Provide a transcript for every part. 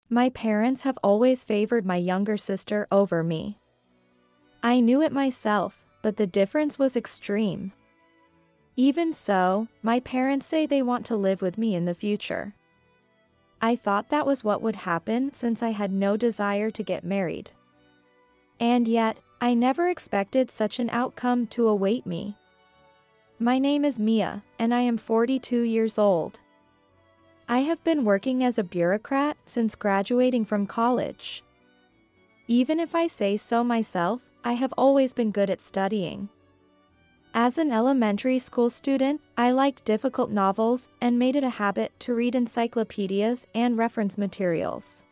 My parents have always favored my younger sister over me. I knew it myself, but the difference was extreme. Even so, my parents say they want to live with me in the future. I thought that was what would happen since I had no desire to get married. And yet, I never expected such an outcome to await me. My name is Mia, and I am 42 years old. I have been working as a bureaucrat since graduating from college. Even if I say so myself, I have always been good at studying. As an elementary school student, I liked difficult novels and made it a habit to read encyclopedias and reference materials.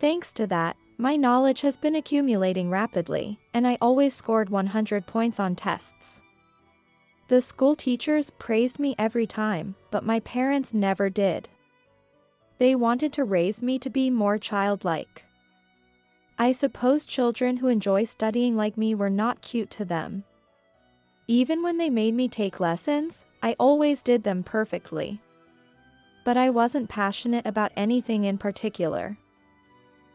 Thanks to that, my knowledge has been accumulating rapidly, and I always scored 100 points on tests. The school teachers praised me every time, but my parents never did. They wanted to raise me to be more childlike. I suppose children who enjoy studying like me were not cute to them. Even when they made me take lessons, I always did them perfectly. But I wasn't passionate about anything in particular.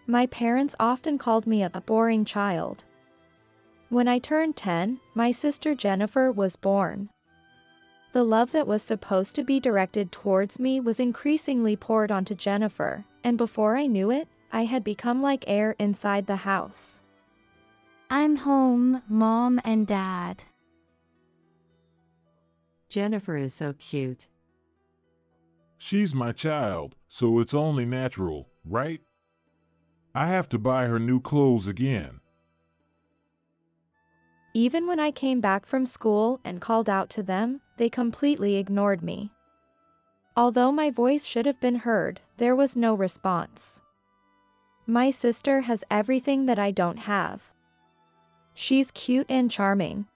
My parents often called me a boring child. When I turned 10, my sister Jennifer was born. The love that was supposed to be directed towards me was increasingly poured onto Jennifer, and before I knew it, I had become like air inside the house. I'm home, Mom and Dad. Jennifer is so cute. She's my child, so it's only natural, right? I have to buy her new clothes again. Even when I came back from school and called out to them, they completely ignored me. Although my voice should have been heard, there was no response. My sister has everything that I don't have. She's cute and charming.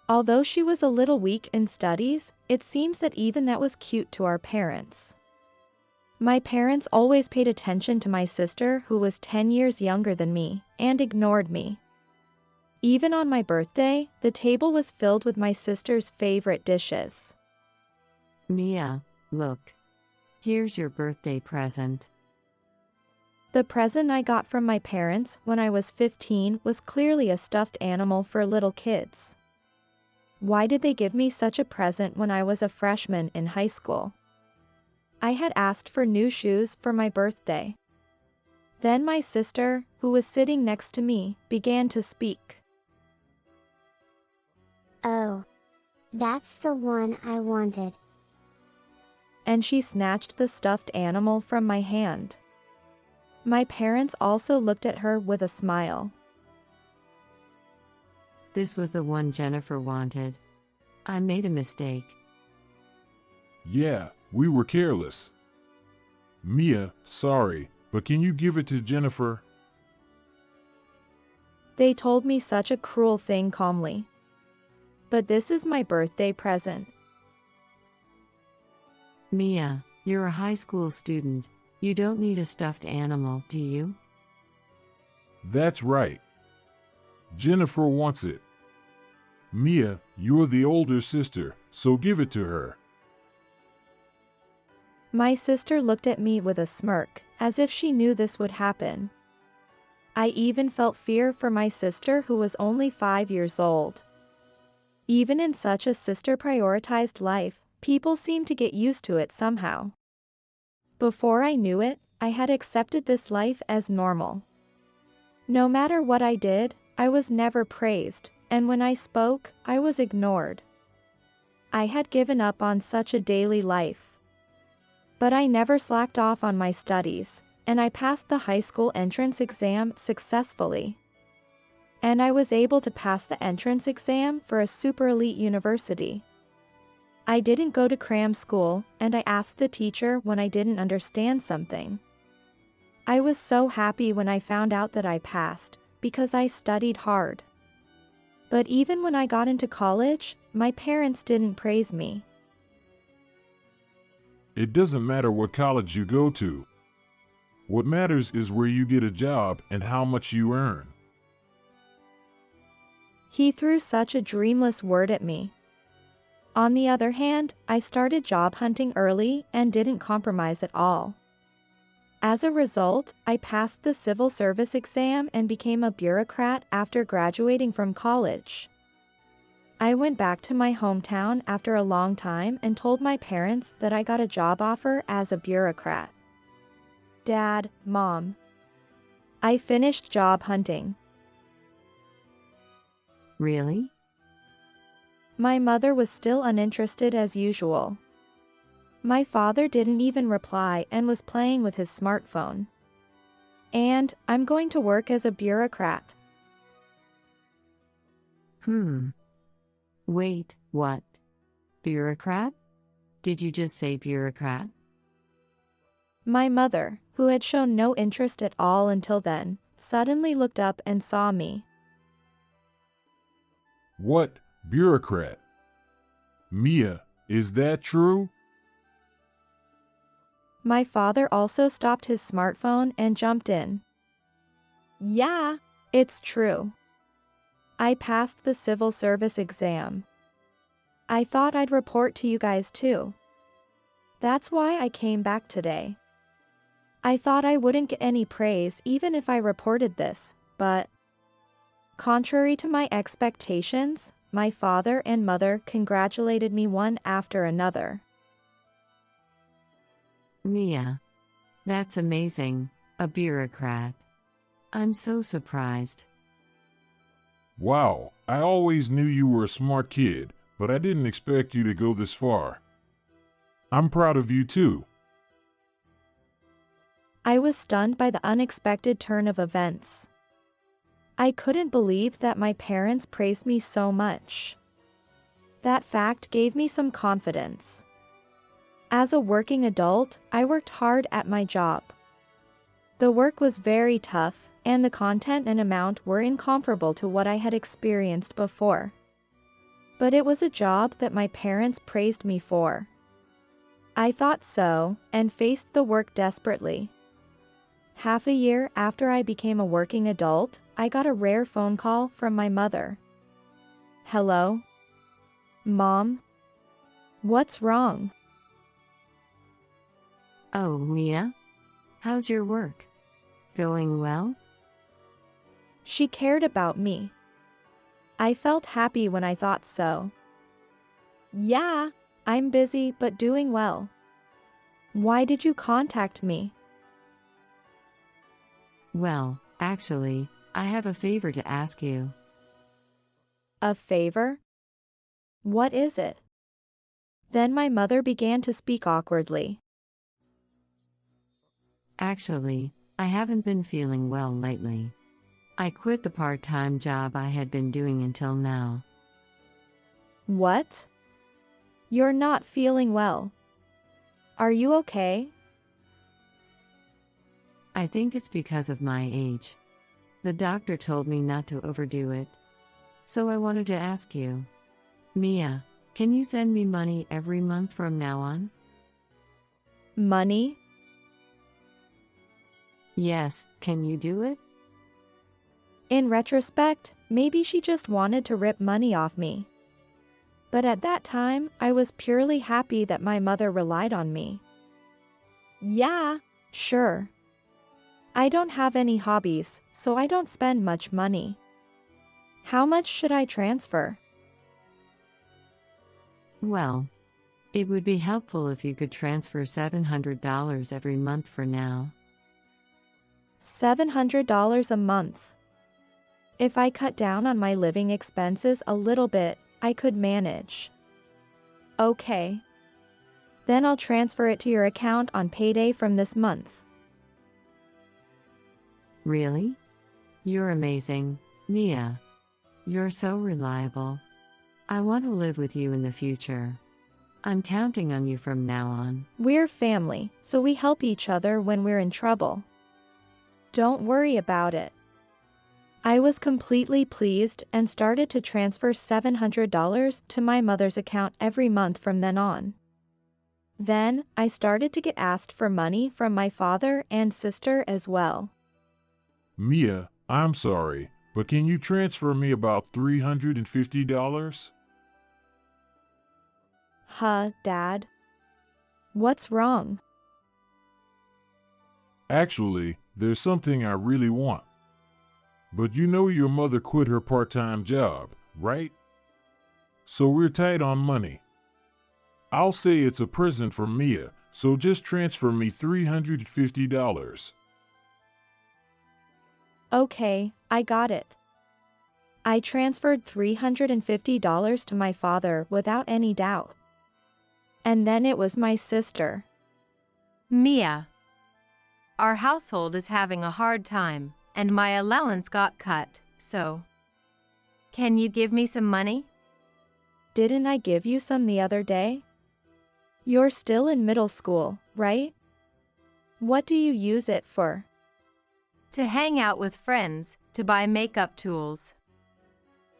Although she was a little weak in studies, it seems that even that was cute to our parents. My parents always paid attention to my sister, who was 10 years younger than me, and ignored me. Even on my birthday, the table was filled with my sister's favorite dishes. Mia, look. Here's your birthday present. The present I got from my parents when I was 15 was clearly a stuffed animal for little kids. Why did they give me such a present when I was a freshman in high school? I had asked for new shoes for my birthday. Then my sister, who was sitting next to me, began to speak. Oh, that's the one I wanted. And she snatched the stuffed animal from my hand. My parents also looked at her with a smile. This was the one Jennifer wanted. I made a mistake. Yeah, we were careless. Mia, sorry, but can you give it to Jennifer? They told me such a cruel thing calmly. But this is my birthday present. Mia, you're a high school student. You don't need a stuffed animal, do you? That's right. Jennifer wants it. Mia, you're the older sister, so give it to her. My sister looked at me with a smirk, as if she knew this would happen. I even felt fear for my sister, who was only 5 years old. Even in such a sister-prioritized life, people seem to get used to it somehow. Before I knew it, I had accepted this life as normal. No matter what I did, I was never praised, and when I spoke, I was ignored. I had given up on such a daily life. But I never slacked off on my studies, and I passed the high school entrance exam successfully. And I was able to pass the entrance exam for a super elite university. I didn't go to cram school, and I asked the teacher when I didn't understand something. I was so happy when I found out that I passed, because I studied hard. But even when I got into college, my parents didn't praise me. It doesn't matter what college you go to. What matters is where you get a job and how much you earn. He threw such a dreamless word at me. On the other hand, I started job hunting early and didn't compromise at all. As a result, I passed the civil service exam and became a bureaucrat after graduating from college. I went back to my hometown after a long time and told my parents that I got a job offer as a bureaucrat. Dad, Mom. I finished job hunting. Really? My mother was still uninterested as usual. My father didn't even reply and was playing with his smartphone. And I'm going to work as a bureaucrat. Wait, what? Bureaucrat? Did you just say bureaucrat? My mother, who had shown no interest at all until then, suddenly looked up and saw me. What? Bureaucrat? Mia, is that true? My father also stopped his smartphone and jumped in. Yeah, it's true. I passed the civil service exam. I thought I'd report to you guys too. That's why I came back today. I thought I wouldn't get any praise even if I reported this, but contrary to my expectations, my father and mother congratulated me one after another. Mia. That's amazing, a bureaucrat. I'm so surprised. Wow, I always knew you were a smart kid, but I didn't expect you to go this far. I'm proud of you too. I was stunned by the unexpected turn of events. I couldn't believe that my parents praised me so much. That fact gave me some confidence. As a working adult, I worked hard at my job. The work was very tough, and the content and amount were incomparable to what I had experienced before. But it was a job that my parents praised me for. I thought so, and faced the work desperately. Half a year after I became a working adult, I got a rare phone call from my mother. Hello? Mom? What's wrong? Oh, Mia? How's your work? Going well? She cared about me. I felt happy when I thought so. Yeah, I'm busy but doing well. Why did you contact me? Well, actually, I have a favor to ask you. A favor? What is it? Then my mother began to speak awkwardly. Actually, I haven't been feeling well lately. I quit the part-time job I had been doing until now. What? You're not feeling well. Are you okay? I think it's because of my age. The doctor told me not to overdo it. So I wanted to ask you. Mia, can you send me money every month from now on? Money? Yes, can you do it? In retrospect, maybe she just wanted to rip money off me. But at that time, I was purely happy that my mother relied on me. Yeah, sure. I don't have any hobbies, so I don't spend much money. How much should I transfer? Well, it would be helpful if you could transfer $700 every month for now. $700 a month. If I cut down on my living expenses a little bit, I could manage. Okay. Then I'll transfer it to your account on payday from this month. Really? You're amazing, Mia. You're so reliable. I want to live with you in the future. I'm counting on you from now on. We're family, so we help each other when we're in trouble. Don't worry about it. I was completely pleased and started to transfer $700 to my mother's account every month from then on. Then, I started to get asked for money from my father and sister as well. Mia, I'm sorry, but can you transfer me about $350? Dad? What's wrong? Actually, there's something I really want. But you know your mother quit her part-time job, right? So we're tight on money. I'll say it's a present from Mia, so just transfer me $350. Okay, I got it. I transferred $350 to my father without any doubt. And then it was my sister. Mia. Our household is having a hard time, and my allowance got cut, so. Can you give me some money? Didn't I give you some the other day? You're still in middle school, right? What do you use it for? To hang out with friends, to buy makeup tools.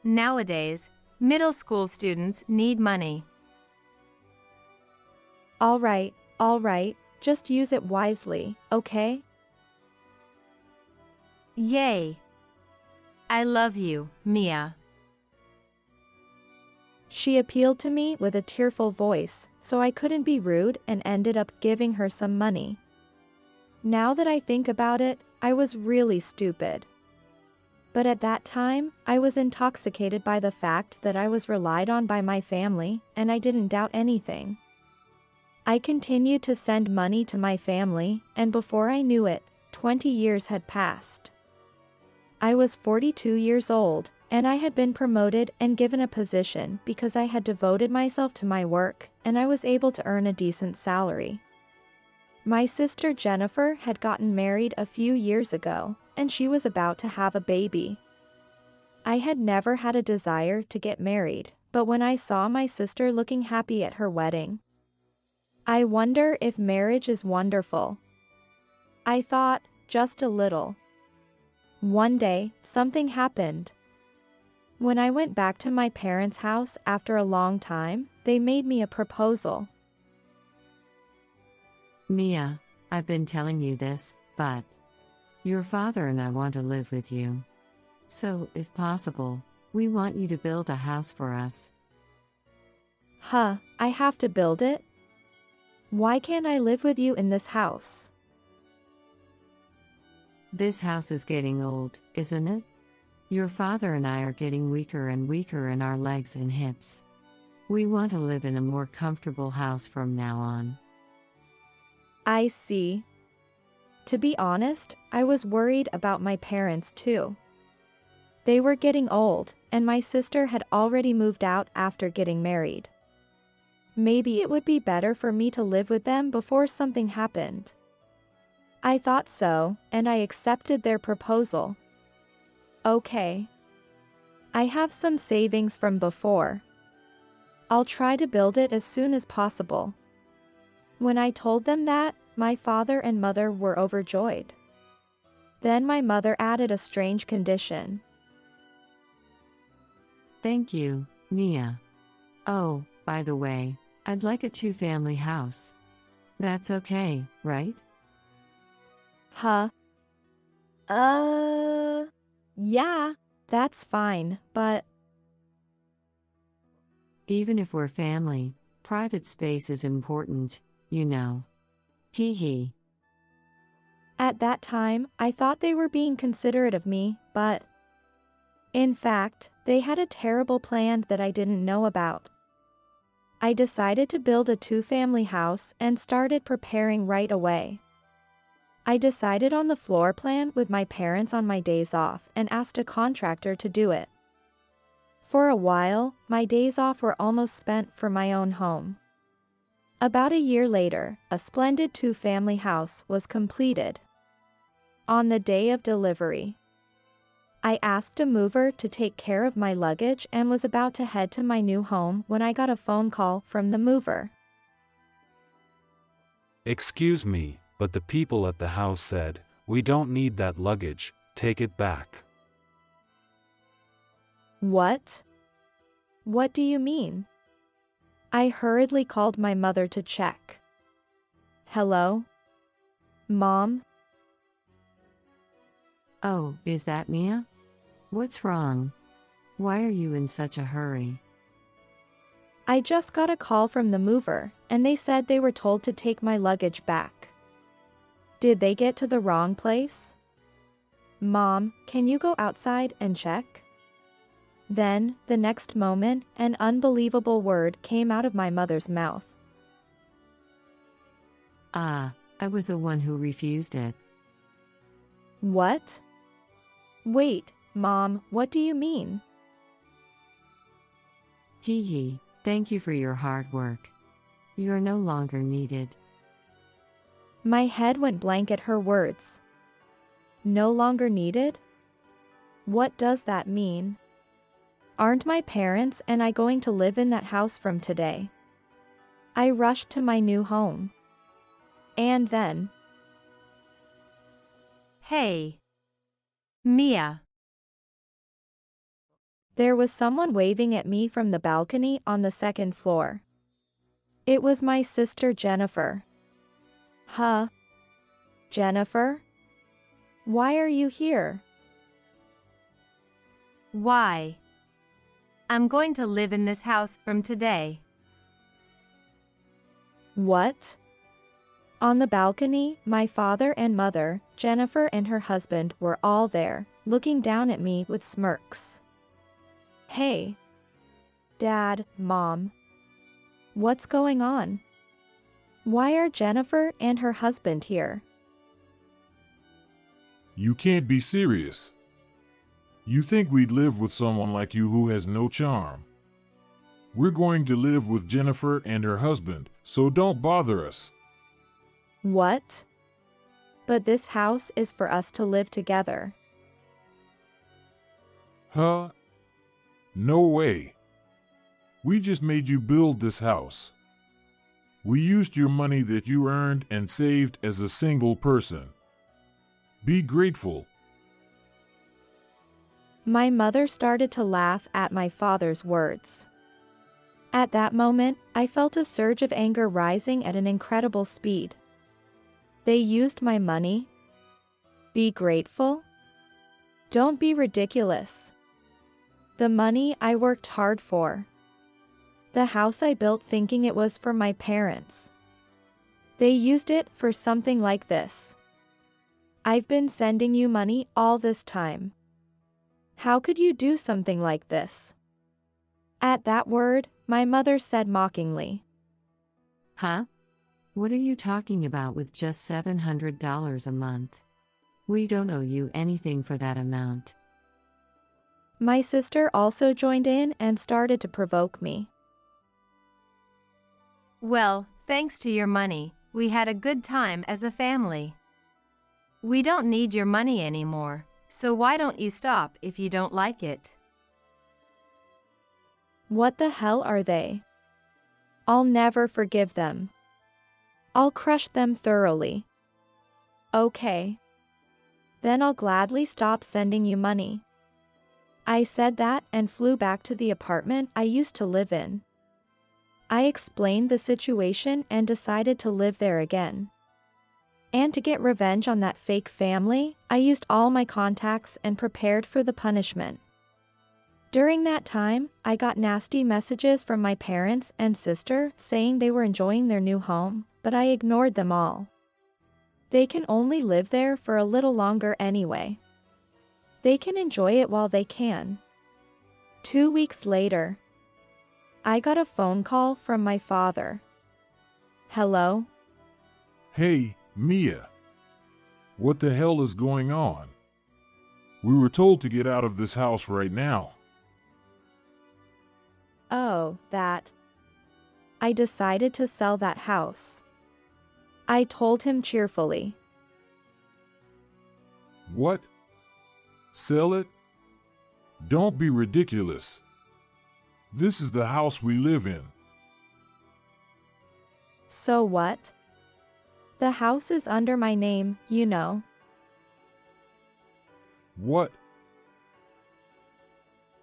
Nowadays, middle school students need money. All right, just use it wisely, okay? Yay! I love you, Mia. She appealed to me with a tearful voice, so I couldn't be rude and ended up giving her some money. Now that I think about it, I was really stupid. But at that time, I was intoxicated by the fact that I was relied on by my family, and I didn't doubt anything. I continued to send money to my family, and before I knew it, 20 years had passed. I was 42 years old, and I had been promoted and given a position because I had devoted myself to my work, and I was able to earn a decent salary. My sister Jennifer had gotten married a few years ago, and she was about to have a baby. I had never had a desire to get married, but when I saw my sister looking happy at her wedding, I wonder if marriage is wonderful. I thought, just a little. One day, something happened. When I went back to my parents' house after a long time, they made me a proposal. Mia, I've been telling you this, but your father and I want to live with you. So, if possible, we want you to build a house for us. Huh, I have to build it? Why can't I live with you in this house? This house is getting old, isn't it? Your father and I are getting weaker and weaker in our legs and hips. We want to live in a more comfortable house from now on. I see. To be honest, I was worried about my parents too. They were getting old, and my sister had already moved out after getting married. Maybe it would be better for me to live with them before something happened. I thought so, and I accepted their proposal. Okay. I have some savings from before. I'll try to build it as soon as possible. When I told them that, my father and mother were overjoyed. Then my mother added a strange condition. Thank you, Mia. Oh, by the way, I'd like a two-family house. That's okay, right? Huh? Yeah, that's fine, but... Even if we're family, private space is important, you know. Hee hee. At that time, I thought they were being considerate of me, but... In fact, they had a terrible plan that I didn't know about. I decided to build a two-family house and started preparing right away. I decided on the floor plan with my parents on my days off and asked a contractor to do it. For a while, my days off were almost spent for my own home. About a year later, a splendid two-family house was completed. On the day of delivery, I asked a mover to take care of my luggage and was about to head to my new home when I got a phone call from the mover. Excuse me, but the people at the house said, "We don't need that luggage, take it back." What? What do you mean? I hurriedly called my mother to check. Hello? Mom? Oh, is that Mia? What's wrong? Why are you in such a hurry? I just got a call from the mover, and they said they were told to take my luggage back. Did they get to the wrong place? Mom, can you go outside and check? Then, the next moment, an unbelievable word came out of my mother's mouth. Ah, I was the one who refused it. What? Wait, Mom, what do you mean? Hee, thank you for your hard work. You're no longer needed. My head went blank at her words. No longer needed? What does that mean? Aren't my parents and I going to live in that house from today? I rushed to my new home. And then... Hey, Mia. There was someone waving at me from the balcony on the second floor. It was my sister Jennifer. Huh? Jennifer? Why are you here? Why? I'm going to live in this house from today. What? On the balcony, my father and mother, Jennifer and her husband, were all there, looking down at me with smirks. Hey. Dad, Mom. What's going on? Why are Jennifer and her husband here? You can't be serious. You think we'd live with someone like you who has no charm. We're going to live with Jennifer and her husband, so don't bother us. What? But this house is for us to live together. Huh? No way. We just made you build this house. We used your money that you earned and saved as a single person. Be grateful. My mother started to laugh at my father's words. At that moment, I felt a surge of anger rising at an incredible speed. They used my money? Be grateful? Don't be ridiculous. The money I worked hard for. The house I built thinking it was for my parents. They used it for something like this. I've been sending you money all this time. How could you do something like this? At that word, my mother said mockingly. Huh? What are you talking about with just $700 a month? We don't owe you anything for that amount. My sister also joined in and started to provoke me. Well, thanks to your money, we had a good time as a family. We don't need your money anymore, so why don't you stop if you don't like it? What the hell are they? I'll never forgive them. I'll crush them thoroughly. Okay. Then I'll gladly stop sending you money. I said that and flew back to the apartment I used to live in. I explained the situation and decided to live there again. And to get revenge on that fake family, I used all my contacts and prepared for the punishment. During that time, I got nasty messages from my parents and sister saying they were enjoying their new home, but I ignored them all. They can only live there for a little longer anyway. They can enjoy it while they can. 2 weeks later, I got a phone call from my father. Hello? Hey, Mia. What the hell is going on? We were told to get out of this house right now. Oh, that. I decided to sell that house. I told him cheerfully. What? Sell it? Don't be ridiculous. This is the house we live in. So what? The house is under my name, you know. What?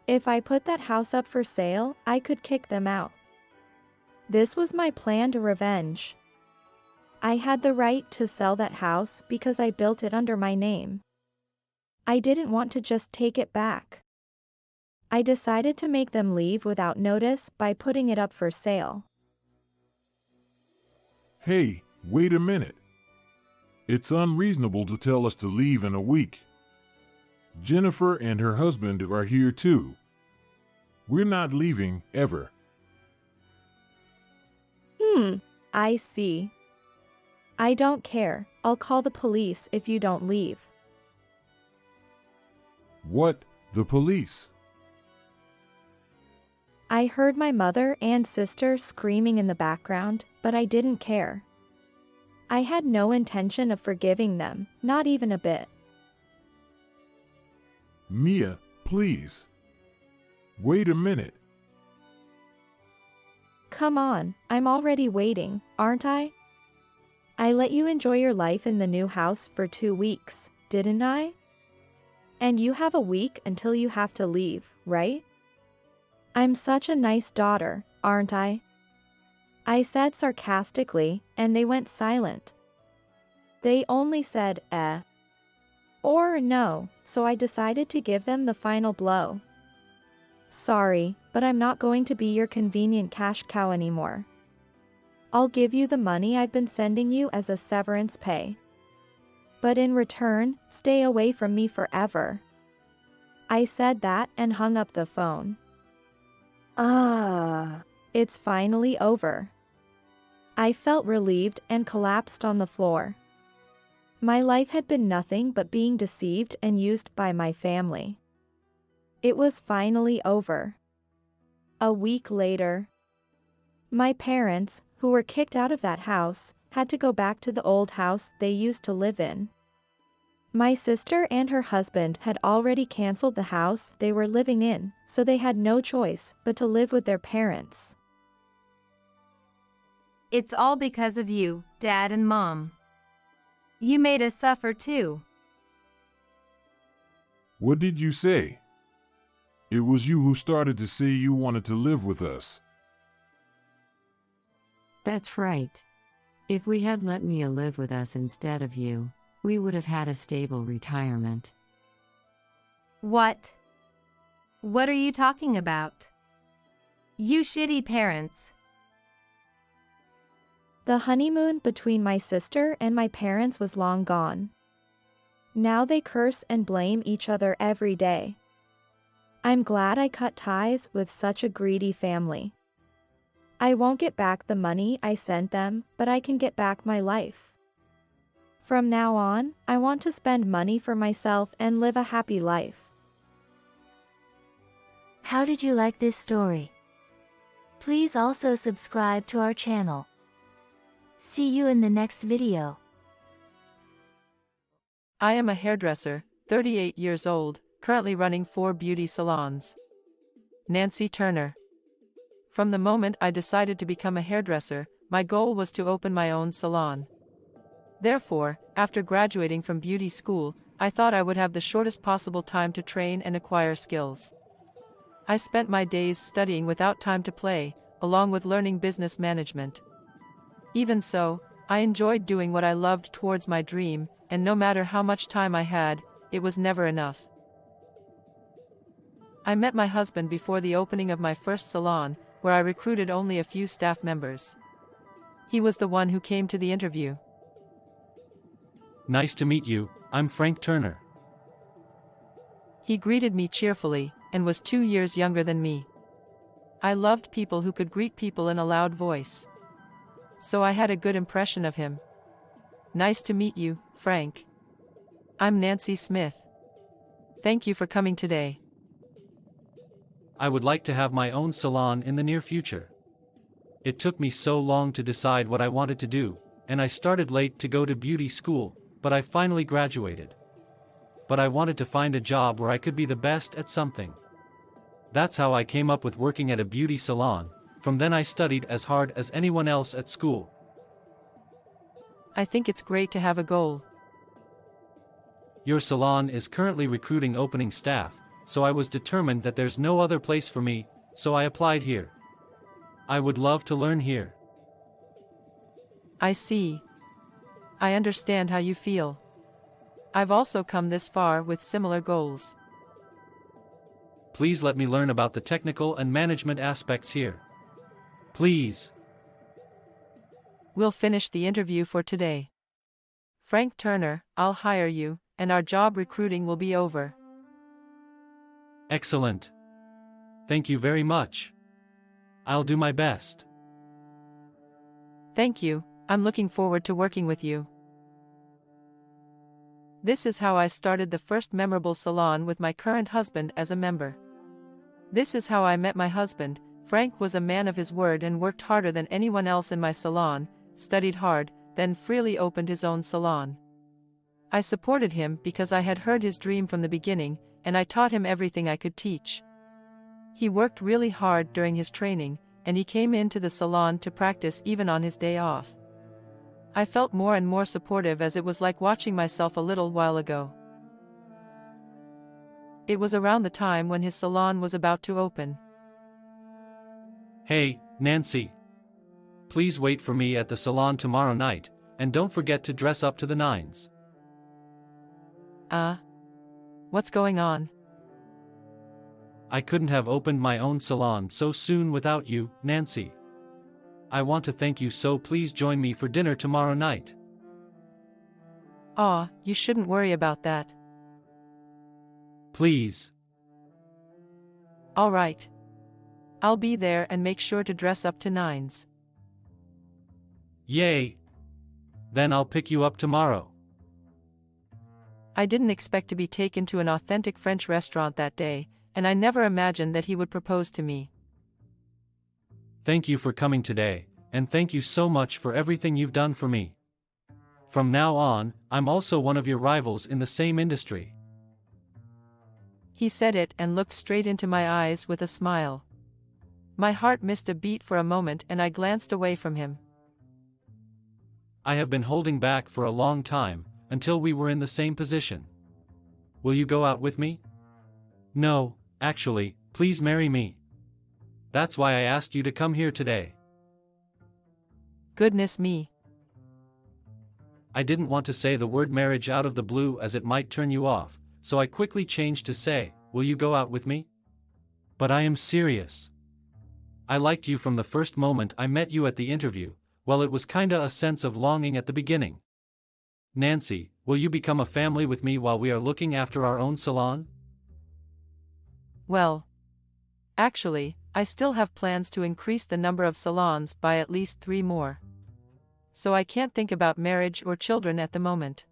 If I put that house up for sale, I could kick them out. This was my plan to revenge. I had the right to sell that house because I built it under my name. I didn't want to just take it back. I decided to make them leave without notice by putting it up for sale. Hey, wait a minute. It's unreasonable to tell us to leave in a week. Jennifer and her husband are here too. We're not leaving, ever. I see. I don't care. I'll call the police if you don't leave. What? The police? I heard my mother and sister screaming in the background, but I didn't care. I had no intention of forgiving them, not even a bit. Mia, please. Wait a minute. Come on, I'm already waiting, aren't I? I let you enjoy your life in the new house for 2 weeks, didn't I? And you have a week until you have to leave, right? I'm such a nice daughter, aren't I? I said sarcastically, and they went silent. They only said, or no, so I decided to give them the final blow. Sorry, but I'm not going to be your convenient cash cow anymore. I'll give you the money I've been sending you as a severance pay. But in return, stay away from me forever. I said that and hung up the phone. It's finally over. I felt relieved and collapsed on the floor. My life had been nothing but being deceived and used by my family. It was finally over. A week later, my parents, who were kicked out of that house, had to go back to the old house they used to live in. My sister and her husband had already canceled the house they were living in, so they had no choice but to live with their parents. It's all because of you, Dad and Mom. You made us suffer too. What did you say? It was you who started to say you wanted to live with us. That's right. If we had let Mia live with us instead of you, we would have had a stable retirement. What? What are you talking about? You shitty parents. The honeymoon between my sister and my parents was long gone. Now they curse and blame each other every day. I'm glad I cut ties with such a greedy family. I won't get back the money I sent them, but I can get back my life. From now on, I want to spend money for myself and live a happy life. How did you like this story? Please also subscribe to our channel. See you in the next video. I am a hairdresser, 38 years old, currently running 4 beauty salons. Nancy Turner. From the moment I decided to become a hairdresser, my goal was to open my own salon. Therefore, after graduating from beauty school, I thought I would have the shortest possible time to train and acquire skills. I spent my days studying without time to play, along with learning business management. Even so, I enjoyed doing what I loved towards my dream, and no matter how much time I had, it was never enough. I met my husband before the opening of my first salon, where I recruited only a few staff members. He was the one who came to the interview. Nice to meet you, I'm Frank Turner. He greeted me cheerfully, and was 2 years younger than me. I loved people who could greet people in a loud voice. So I had a good impression of him. Nice to meet you, Frank. I'm Nancy Smith. Thank you for coming today. I would like to have my own salon in the near future. It took me so long to decide what I wanted to do, and I started late to go to beauty school, but I finally graduated. But I wanted to find a job where I could be the best at something. That's how I came up with working at a beauty salon. From then I studied as hard as anyone else at school. I think it's great to have a goal. Your salon is currently recruiting opening staff, so I was determined that there's no other place for me, so I applied here. I would love to learn here. I see. I understand how you feel. I've also come this far with similar goals. Please let me learn about the technical and management aspects here. Please. We'll finish the interview for today. Frank Turner, I'll hire you, and our job recruiting will be over. Excellent. Thank you very much. I'll do my best. Thank you, I'm looking forward to working with you. This is how I started the first memorable salon with my current husband as a member. This is how I met my husband. Frank was a man of his word and worked harder than anyone else in my salon, studied hard, then freely opened his own salon. I supported him because I had heard his dream from the beginning, and I taught him everything I could teach. He worked really hard during his training, and he came into the salon to practice even on his day off. I felt more and more supportive as it was like watching myself a little while ago. It was around the time when his salon was about to open. Hey, Nancy. Please wait for me at the salon tomorrow night, and don't forget to dress up to the nines. What's going on? I couldn't have opened my own salon so soon without you, Nancy. I want to thank you, so please join me for dinner tomorrow night. Aw, you shouldn't worry about that. Please. All right. I'll be there and make sure to dress up to nines. Yay! Then I'll pick you up tomorrow. I didn't expect to be taken to an authentic French restaurant that day, and I never imagined that he would propose to me. Thank you for coming today, and thank you so much for everything you've done for me. From now on, I'm also one of your rivals in the same industry. He said it and looked straight into my eyes with a smile. My heart missed a beat for a moment and I glanced away from him. I have been holding back for a long time, until we were in the same position. Will you go out with me? No, actually, please marry me. That's why I asked you to come here today. Goodness me. I didn't want to say the word marriage out of the blue as it might turn you off, so I quickly changed to say, will you go out with me? But I am serious. I liked you from the first moment I met you at the interview. Well, it was kinda a sense of longing at the beginning. Nancy, will you become a family with me while we are looking after our own salon? Well, actually, I still have plans to increase the number of salons by at least 3 more. So I can't think about marriage or children at the moment.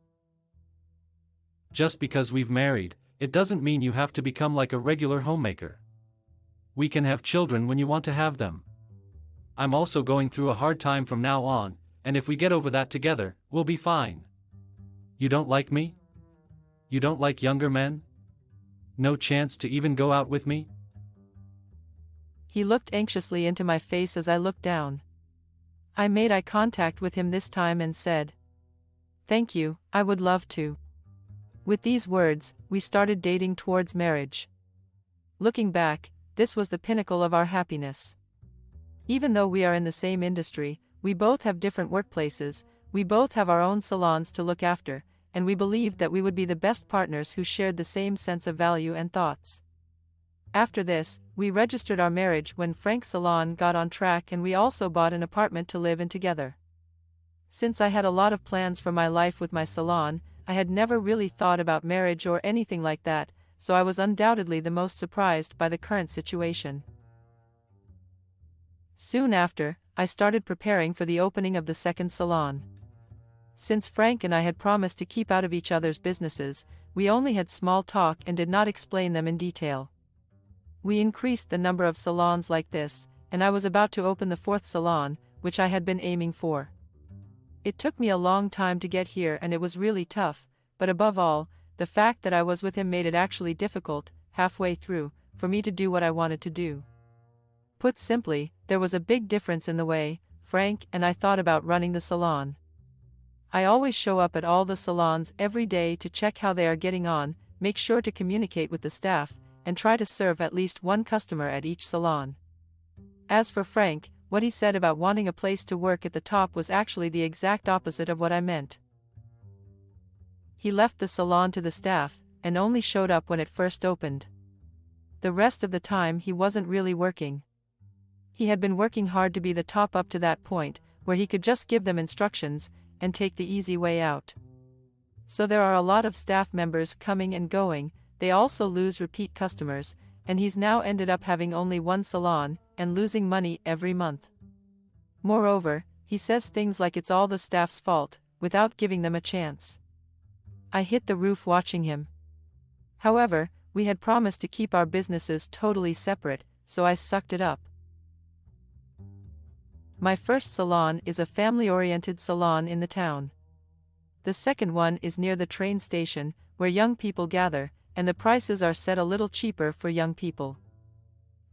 Just because we've married, it doesn't mean you have to become like a regular homemaker. We can have children when you want to have them. I'm also going through a hard time from now on, and if we get over that together, we'll be fine. You don't like me? You don't like younger men? No chance to even go out with me? He looked anxiously into my face as I looked down. I made eye contact with him this time and said, "Thank you, I would love to." With these words, we started dating towards marriage. Looking back, this was the pinnacle of our happiness. Even though we are in the same industry, we both have different workplaces, we both have our own salons to look after, and we believed that we would be the best partners who shared the same sense of value and thoughts. After this, we registered our marriage when Frank's salon got on track and we also bought an apartment to live in together. Since I had a lot of plans for my life with my salon, I had never really thought about marriage or anything like that, so I was undoubtedly the most surprised by the current situation. Soon after, I started preparing for the opening of the second salon. Since Frank and I had promised to keep out of each other's businesses, we only had small talk and did not explain them in detail. We increased the number of salons like this, and I was about to open the 4th salon, which I had been aiming for. It took me a long time to get here and it was really tough, but above all, the fact that I was with him made it actually difficult, halfway through, for me to do what I wanted to do. Put simply, there was a big difference in the way Frank and I thought about running the salon. I always show up at all the salons every day to check how they are getting on, make sure to communicate with the staff, and try to serve at least one customer at each salon. As for Frank, what he said about wanting a place to work at the top was actually the exact opposite of what I meant. He left the salon to the staff, and only showed up when it first opened. The rest of the time he wasn't really working. He had been working hard to be the top up to that point, where he could just give them instructions, and take the easy way out. So there are a lot of staff members coming and going, they also lose repeat customers, and he's now ended up having only one salon, and losing money every month. Moreover, he says things like it's all the staff's fault, without giving them a chance. I hit the roof watching him. However, we had promised to keep our businesses totally separate, so I sucked it up. My first salon is a family-oriented salon in the town. The second one is near the train station, where young people gather, and the prices are set a little cheaper for young people.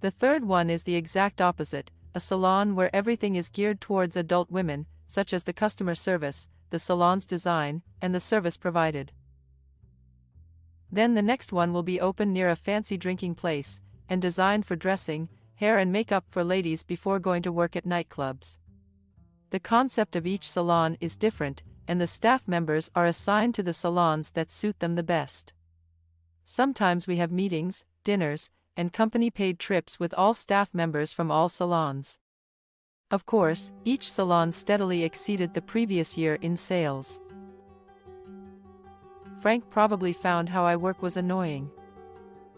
The third one is the exact opposite, a salon where everything is geared towards adult women, such as the customer service, the salon's design, and the service provided. Then the next one will be open near a fancy drinking place, and designed for dressing, hair and makeup for ladies before going to work at nightclubs. The concept of each salon is different, and the staff members are assigned to the salons that suit them the best. Sometimes we have meetings, dinners, and company-paid trips with all staff members from all salons. Of course, each salon steadily exceeded the previous year in sales. Frank probably found how I work was annoying.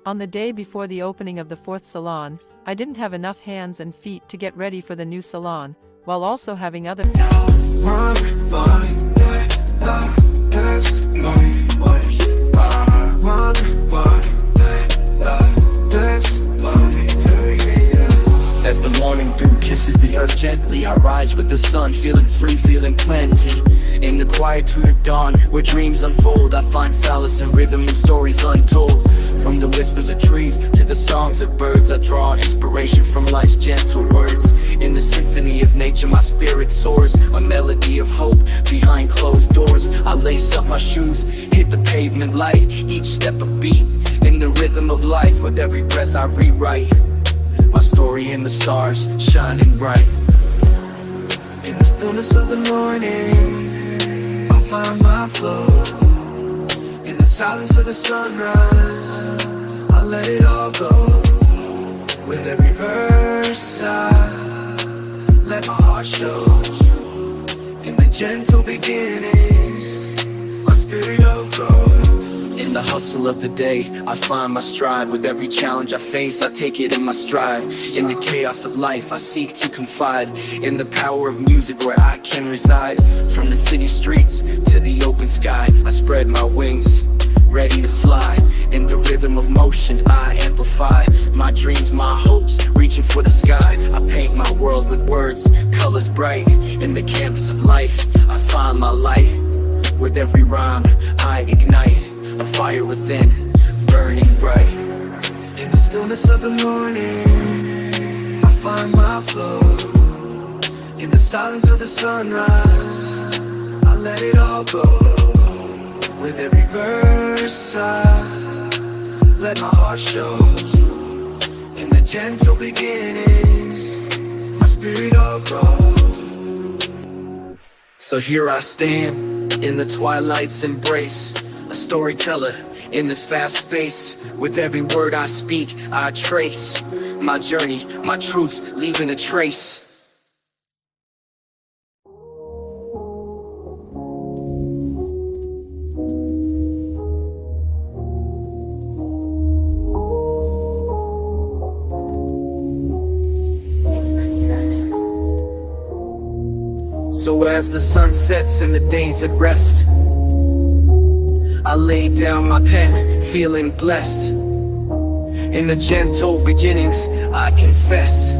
On the day before the opening of the fourth salon, I didn't have enough hands and feet to get ready for the new salon, while also having other As the morning dew kisses the earth gently, I rise with the sun, feeling free, feeling plenty. In the quietude of dawn, where dreams unfold, I find solace in rhythm and stories untold. From the whispers of trees to the songs of birds, I draw inspiration from life's gentle words. In the symphony of nature, my spirit soars, a melody of hope behind closed doors. I lace up my shoes, hit the pavement light, each step a beat. In the rhythm of life, with every breath I rewrite my story in the stars, shining bright. In the stillness of the morning, I find my flow. In the silence of the sunrise, I let it all go. With every verse I let my heart show. In the gentle beginnings, my spirit will grow. In the hustle of the day, I find my stride. With every challenge I face, I take it in my stride. In the chaos of life, I seek to confide in the power of music where I can reside. From the city streets to the open sky, I spread my wings, ready to fly. In the rhythm of motion, I amplify my dreams, my hopes, reaching for the sky. I paint my world with words, colors bright. In the canvas of life, I find my light. With every rhyme, I ignite a fire within, burning bright. In the stillness of the morning, I find my flow. In the silence of the sunrise, I let it all go. With every verse I let my heart show. In the gentle beginnings, my spirit will grow. So here I stand, in the twilight's embrace, a storyteller in this vast space. With every word I speak, I trace my journey, my truth, leaving a trace. So as the sun sets and the day's at rest, I lay down my pen, feeling blessed. In the gentle beginnings, I confess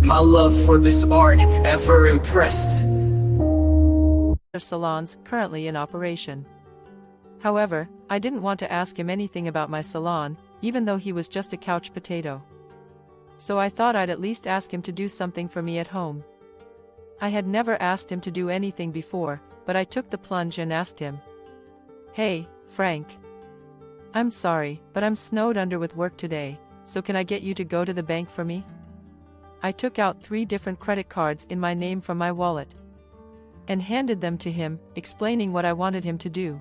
my love for this art, ever impressed. Salons currently in operation. However, I didn't want to ask him anything about my salon, even though he was just a couch potato. So I thought I'd at least ask him to do something for me at home. I had never asked him to do anything before, but I took the plunge and asked him, "Hey, Frank. I'm sorry, but I'm snowed under with work today, so can I get you to go to the bank for me?" I took out 3 different credit cards in my name from my wallet and handed them to him, explaining what I wanted him to do.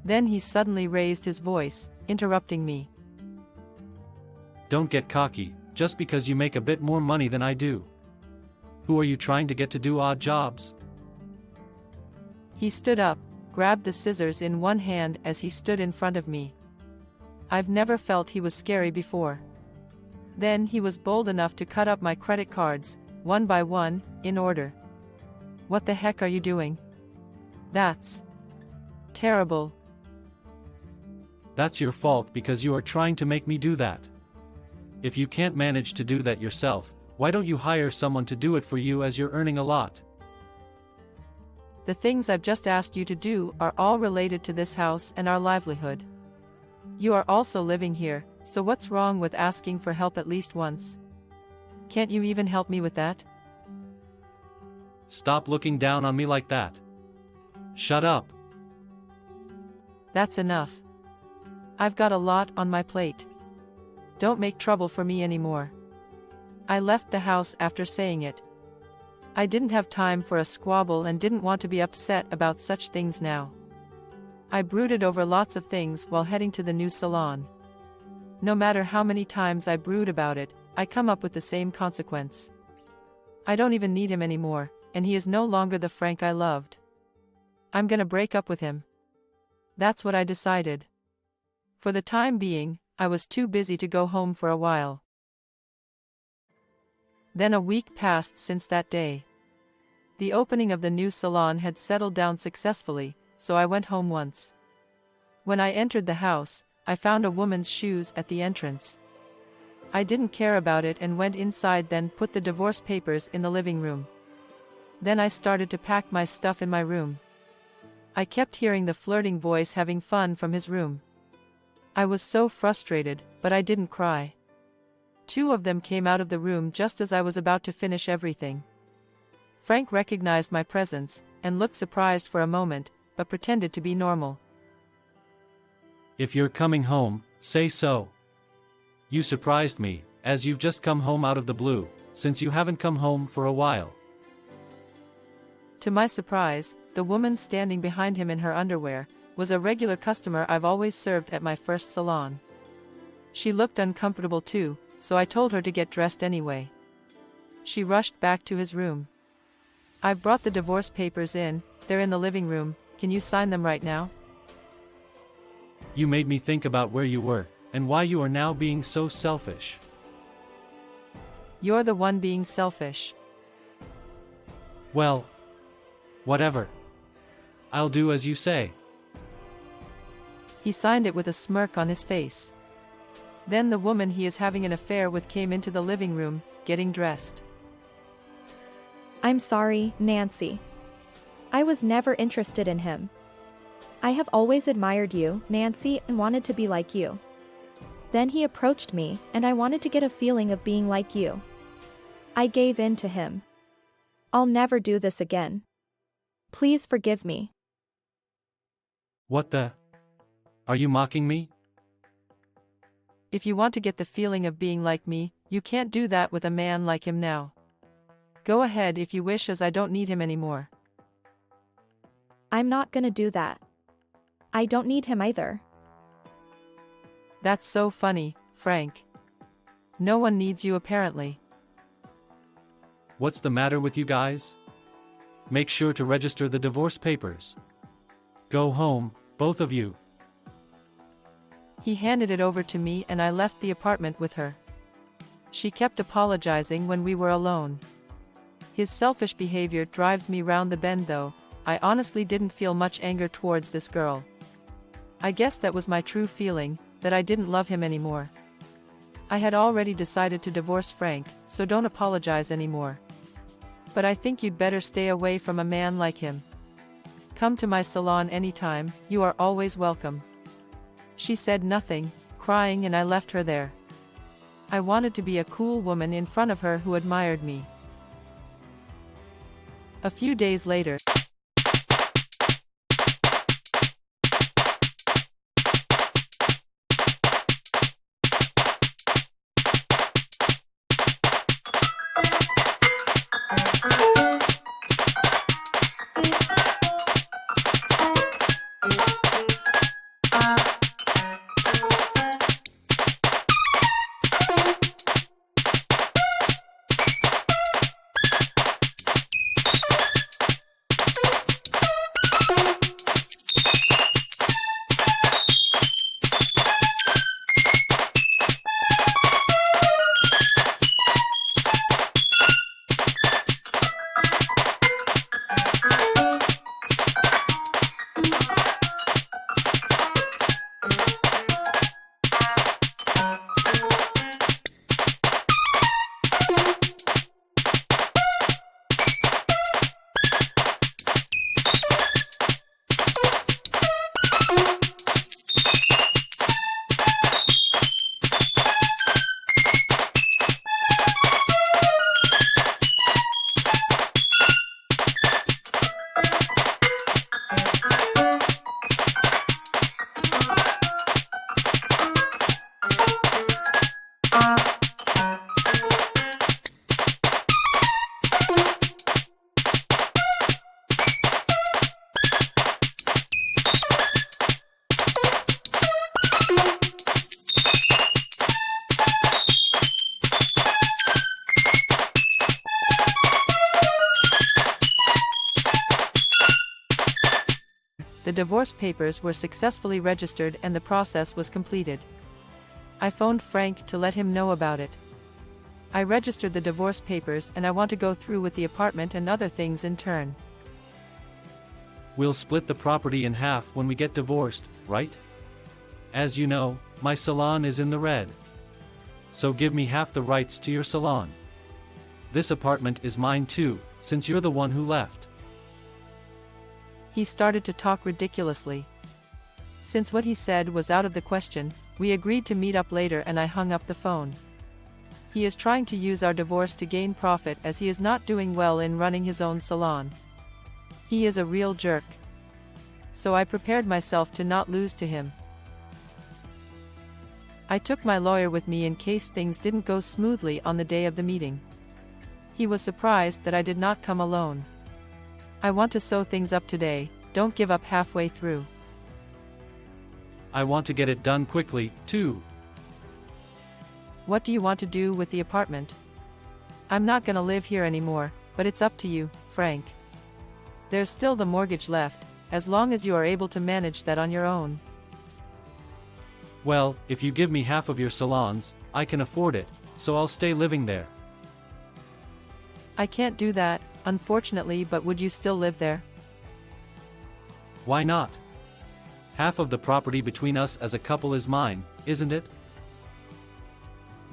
Then he suddenly raised his voice, interrupting me. Don't get cocky, just because you make a bit more money than I do. Who are you trying to get to do odd jobs? He stood up, grabbed the scissors in one hand as he stood in front of me. I've never felt he was scary before. Then he was bold enough to cut up my credit cards, one by one, in order. What the heck are you doing? That's terrible. That's your fault because you are trying to make me do that. If you can't manage to do that yourself, why don't you hire someone to do it for you as you're earning a lot? The things I've just asked you to do are all related to this house and our livelihood. You are also living here, so what's wrong with asking for help at least once? Can't you even help me with that? Stop looking down on me like that. Shut up. That's enough. I've got a lot on my plate. Don't make trouble for me anymore. I left the house after saying it. I didn't have time for a squabble and didn't want to be upset about such things now. I brooded over lots of things while heading to the new salon. No matter how many times I brood about it, I come up with the same consequence. I don't even need him anymore, and he is no longer the Frank I loved. I'm gonna break up with him. That's what I decided. For the time being, I was too busy to go home for a while. Then a week passed since that day. The opening of the new salon had settled down successfully, so I went home once. When I entered the house, I found a woman's shoes at the entrance. I didn't care about it and went inside, then put the divorce papers in the living room. Then I started to pack my stuff in my room. I kept hearing the flirting voice having fun from his room. I was so frustrated, but I didn't cry. Two of them came out of the room just as I was about to finish everything. Frank recognized my presence, and looked surprised for a moment, but pretended to be normal. If you're coming home, say so. You surprised me, as you've just come home out of the blue, since you haven't come home for a while. To my surprise, the woman standing behind him in her underwear was a regular customer I've always served at my first salon. She looked uncomfortable too, so I told her to get dressed anyway. She rushed back to his room. I've brought the divorce papers in, they're in the living room, can you sign them right now? You made me think about where you were, and why you are now being so selfish. You're the one being selfish. Well, whatever. I'll do as you say. He signed it with a smirk on his face. Then the woman he is having an affair with came into the living room, getting dressed. I'm sorry, Nancy. I was never interested in him. I have always admired you, Nancy, and wanted to be like you. Then he approached me, and I wanted to get a feeling of being like you. I gave in to him. I'll never do this again. Please forgive me. What the? Are you mocking me? If you want to get the feeling of being like me, you can't do that with a man like him now. Go ahead if you wish, as I don't need him anymore. I'm not gonna do that. I don't need him either. That's so funny, Frank. No one needs you apparently. What's the matter with you guys? Make sure to register the divorce papers. Go home, both of you. He handed it over to me and I left the apartment with her. She kept apologizing when we were alone. His selfish behavior drives me round the bend though. I honestly didn't feel much anger towards this girl. I guess that was my true feeling, that I didn't love him anymore. I had already decided to divorce Frank, so don't apologize anymore. But I think you'd better stay away from a man like him. Come to my salon anytime, you are always welcome. She said nothing, crying, and I left her there. I wanted to be a cool woman in front of her who admired me. A few days later, the divorce papers were successfully registered and the process was completed. I phoned Frank to let him know about it. I registered the divorce papers and I want to go through with the apartment and other things in turn. We'll split the property in half when we get divorced, right? As you know, my salon is in the red. So give me half the rights to your salon. This apartment is mine too, since you're the one who left. He started to talk ridiculously. Since what he said was out of the question, we agreed to meet up later and I hung up the phone. He is trying to use our divorce to gain profit as he is not doing well in running his own salon. He is a real jerk. So I prepared myself to not lose to him. I took my lawyer with me in case things didn't go smoothly on the day of the meeting. He was surprised that I did not come alone. I want to sew things up today, don't give up halfway through. I want to get it done quickly, too. What do you want to do with the apartment? I'm not gonna live here anymore, but it's up to you, Frank. There's still the mortgage left, as long as you are able to manage that on your own. Well, if you give me half of your salons, I can afford it, so I'll stay living there. I can't do that, unfortunately, but would you still live there? Why not? Half of the property between us as a couple is mine, isn't it?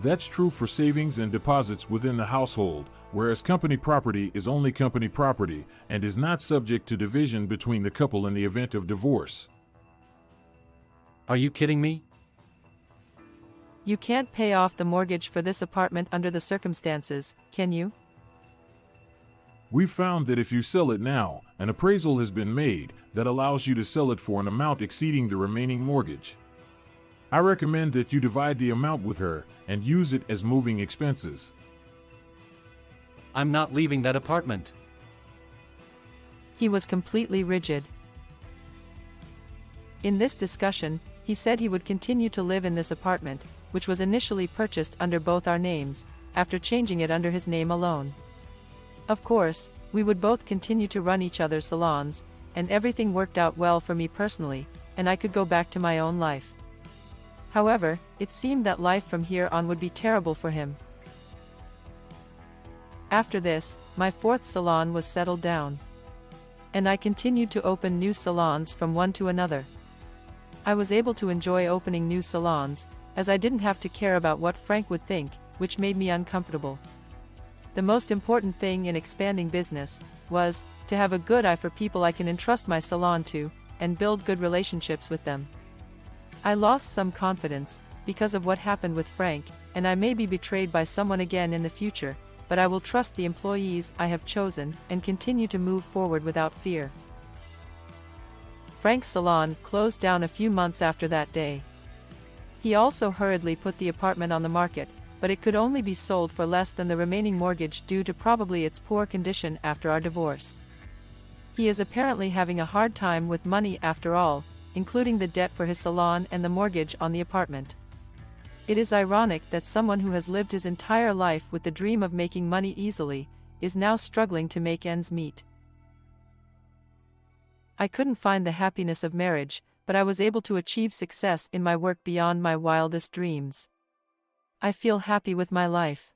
That's true for savings and deposits within the household, whereas company property is only company property and is not subject to division between the couple in the event of divorce. Are you kidding me? You can't pay off the mortgage for this apartment under the circumstances, can you? We've found that if you sell it now, an appraisal has been made that allows you to sell it for an amount exceeding the remaining mortgage. I recommend that you divide the amount with her and use it as moving expenses. I'm not leaving that apartment. He was completely rigid. In this discussion, he said he would continue to live in this apartment, which was initially purchased under both our names, after changing it under his name alone. Of course, we would both continue to run each other's salons, and everything worked out well for me personally, and I could go back to my own life. However, it seemed that life from here on would be terrible for him. After this, my fourth salon was settled down. And I continued to open new salons from one to another. I was able to enjoy opening new salons, as I didn't have to care about what Frank would think, which made me uncomfortable. The most important thing in expanding business was to have a good eye for people I can entrust my salon to, and build good relationships with them. I lost some confidence because of what happened with Frank, and I may be betrayed by someone again in the future, but I will trust the employees I have chosen and continue to move forward without fear. Frank's salon closed down a few months after that day. He also hurriedly put the apartment on the market, but it could only be sold for less than the remaining mortgage due to probably its poor condition after our divorce. He is apparently having a hard time with money after all, including the debt for his salon and the mortgage on the apartment. It is ironic that someone who has lived his entire life with the dream of making money easily, is now struggling to make ends meet. I couldn't find the happiness of marriage, but I was able to achieve success in my work beyond my wildest dreams. I feel happy with my life.